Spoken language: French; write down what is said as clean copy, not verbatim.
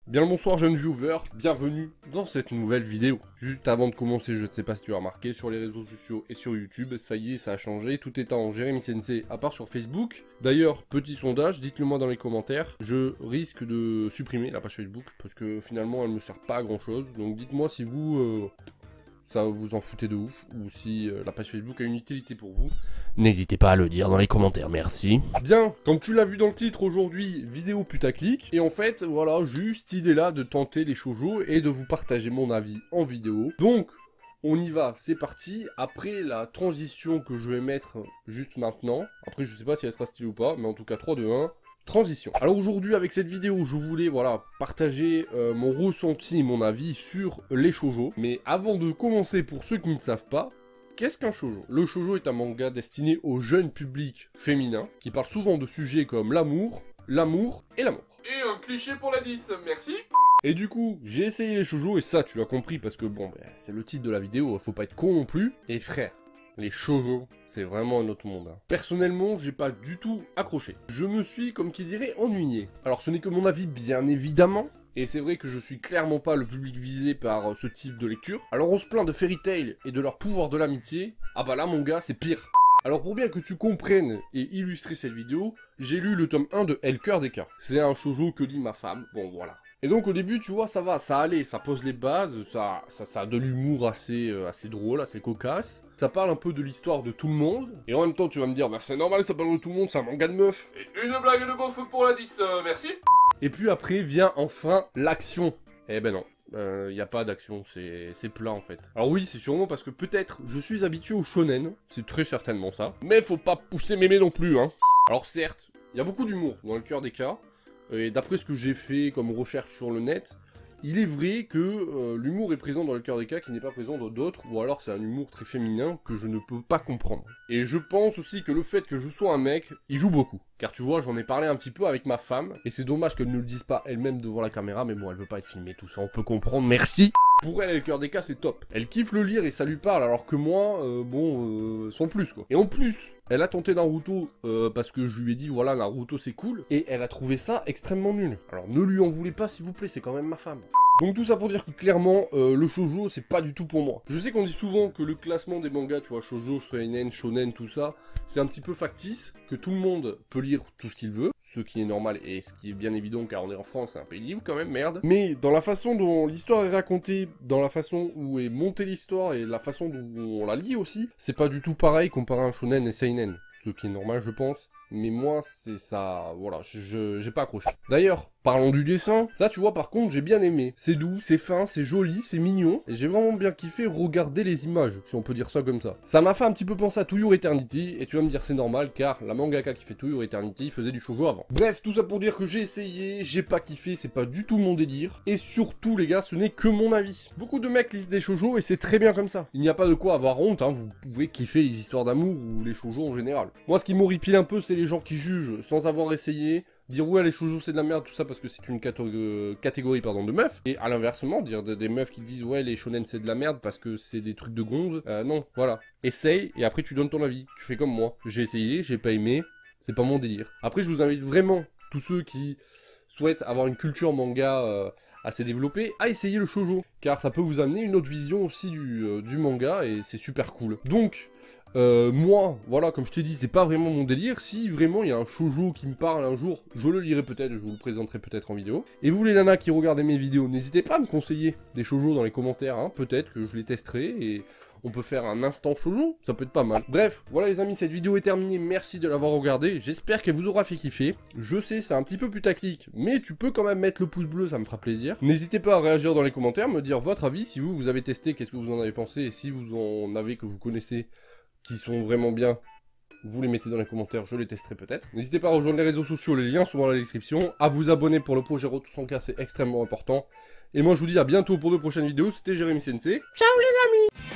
Bien le bonsoir jeunes viewers, bienvenue dans cette nouvelle vidéo. Juste avant de commencer, je ne sais pas si tu as remarqué, sur les réseaux sociaux et sur YouTube, ça y est, ça a changé, tout est en Jérémy Sensei, à part sur Facebook. D'ailleurs, petit sondage, dites-le moi dans les commentaires, je risque de supprimer la page Facebook, parce que finalement elle me sert pas à grand chose, donc dites-moi si vous... ça vous en foutez de ouf, ou si la page Facebook a une utilité pour vous. N'hésitez pas à le dire dans les commentaires, merci. Bien, comme tu l'as vu dans le titre aujourd'hui, vidéo putaclic, et en fait, voilà, juste idée là de tenter les shoujo et de vous partager mon avis en vidéo. Donc, on y va, c'est parti. Après la transition que je vais mettre juste maintenant, après je sais pas si elle sera stylée ou pas, mais en tout cas 3, 2, 1... transition. Alors aujourd'hui avec cette vidéo je voulais partager mon ressenti et mon avis sur les shoujo. Mais avant de commencer, pour ceux qui ne savent pas, qu'est-ce qu'un shoujo? Le shoujo est un manga destiné au jeune public féminin qui parle souvent de sujets comme l'amour et l'amour. Et un cliché pour la 10, merci. Et du coup, j'ai essayé les shoujo et ça tu l'as compris parce que bon, c'est le titre de la vidéo, faut pas être con non plus. Et frère, les shoujo, c'est vraiment un autre monde. Personnellement, j'ai pas du tout accroché. Je me suis, comme qui dirait, ennuyé. Alors ce n'est que mon avis, bien évidemment. Et c'est vrai que je suis clairement pas le public visé par ce type de lecture. Alors on se plaint de Fairy Tail et de leur pouvoir de l'amitié. Ah bah là mon gars, c'est pire. Alors pour bien que tu comprennes et illustrer cette vidéo, j'ai lu le tome 1 de El Cœur des Cas. C'est un shoujo que lit ma femme, bon voilà. Et donc au début, tu vois, ça va, ça allait, ça pose les bases, ça a de l'humour assez drôle, assez cocasse. Ça parle un peu de l'histoire de tout le monde. Et en même temps, tu vas me dire, bah c'est normal, ça parle de tout le monde, c'est un manga de meuf. Et une blague de beauf pour la 10, merci. Et puis après vient enfin l'action. Eh ben non. Y a pas d'action, c'est plat en fait. Alors oui, c'est sûrement parce que peut-être je suis habitué au shonen, c'est très certainement ça. Mais faut pas pousser mémé non plus, hein. Alors certes, il y a beaucoup d'humour dans Le Cœur des Cas. Et d'après ce que j'ai fait comme recherche sur le net, il est vrai que l'humour est présent dans Le Cœur des Cas qui n'est pas présent dans d'autres, ou alors c'est un humour très féminin que je ne peux pas comprendre. Et je pense aussi que le fait que je sois un mec, il joue beaucoup. Car tu vois, j'en ai parlé un petit peu avec ma femme, et c'est dommage qu'elle ne le dise pas elle-même devant la caméra, mais bon, elle veut pas être filmée, tout ça, on peut comprendre, merci. Pour elle, Le Cœur des Cas, c'est top. Elle kiffe le lire et ça lui parle, alors que moi, sans plus, quoi. Et en plus, elle a tenté Naruto parce que je lui ai dit, voilà, Naruto c'est cool, et elle a trouvé ça extrêmement nul. Alors ne lui en voulez pas, s'il vous plaît, c'est quand même ma femme. Donc tout ça pour dire que clairement, le shoujo, c'est pas du tout pour moi. Je sais qu'on dit souvent que le classement des mangas, tu vois, shoujo, seinen, shonen, tout ça, c'est un petit peu factice, que tout le monde peut lire tout ce qu'il veut, ce qui est normal et ce qui est bien évident car on est en France, c'est un pays libre quand même, merde. Mais dans la façon dont l'histoire est racontée, dans la façon où est montée l'histoire et la façon dont on la lit aussi, c'est pas du tout pareil comparé à un shonen et seinen, ce qui est normal je pense. Mais moi, c'est ça, voilà, j'ai pas accroché. D'ailleurs, parlons du dessin, ça tu vois par contre j'ai bien aimé. C'est doux, c'est fin, c'est joli, c'est mignon. Et j'ai vraiment bien kiffé regarder les images, si on peut dire ça comme ça. Ça m'a fait un petit peu penser à To Your Eternity, et tu vas me dire c'est normal, car la mangaka qui fait To Your Eternity faisait du shoujo avant. Bref, tout ça pour dire que j'ai essayé, j'ai pas kiffé, c'est pas du tout mon délire. Et surtout les gars, ce n'est que mon avis. Beaucoup de mecs lisent des shoujo et c'est très bien comme ça. Il n'y a pas de quoi avoir honte, hein, vous pouvez kiffer les histoires d'amour ou les shoujo en général. Moi ce qui m'horripile un peu, c'est les gens qui jugent sans avoir essayé, dire ouais les shoujo c'est de la merde tout ça parce que c'est une catégorie de meufs, et à l'inversement dire des meufs qui disent ouais les shonen c'est de la merde parce que c'est des trucs de gonze. Non, voilà, essaye et après tu donnes ton avis, tu fais comme moi, j'ai essayé, j'ai pas aimé, c'est pas mon délire. Après je vous invite vraiment, tous ceux qui souhaitent avoir une culture manga assez développée, à essayer le shoujo, car ça peut vous amener une autre vision aussi du manga et c'est super cool. Donc moi, voilà, comme je t'ai dit, c'est pas vraiment mon délire. Si vraiment il y a un shoujo qui me parle un jour, je le lirai peut-être, je vous le présenterai peut-être en vidéo. Et vous les nanas qui regardez mes vidéos, n'hésitez pas à me conseiller des shoujo dans les commentaires, hein. Peut-être que je les testerai et on peut faire un instant shoujo, ça peut être pas mal. Bref, voilà les amis, cette vidéo est terminée, merci de l'avoir regardée, j'espère qu'elle vous aura fait kiffer. Je sais, c'est un petit peu putaclic, mais tu peux quand même mettre le pouce bleu, ça me fera plaisir. N'hésitez pas à réagir dans les commentaires, me dire votre avis, si vous avez testé, qu'est-ce que vous en avez pensé, et si vous en avez que vous connaissez qui sont vraiment bien, vous les mettez dans les commentaires, je les testerai peut-être. N'hésitez pas à rejoindre les réseaux sociaux, les liens sont dans la description, à vous abonner pour le projet Retour sans cas, c'est extrêmement important. Et moi je vous dis à bientôt pour de prochaines vidéos, c'était Jérémy Sensei. Ciao les amis!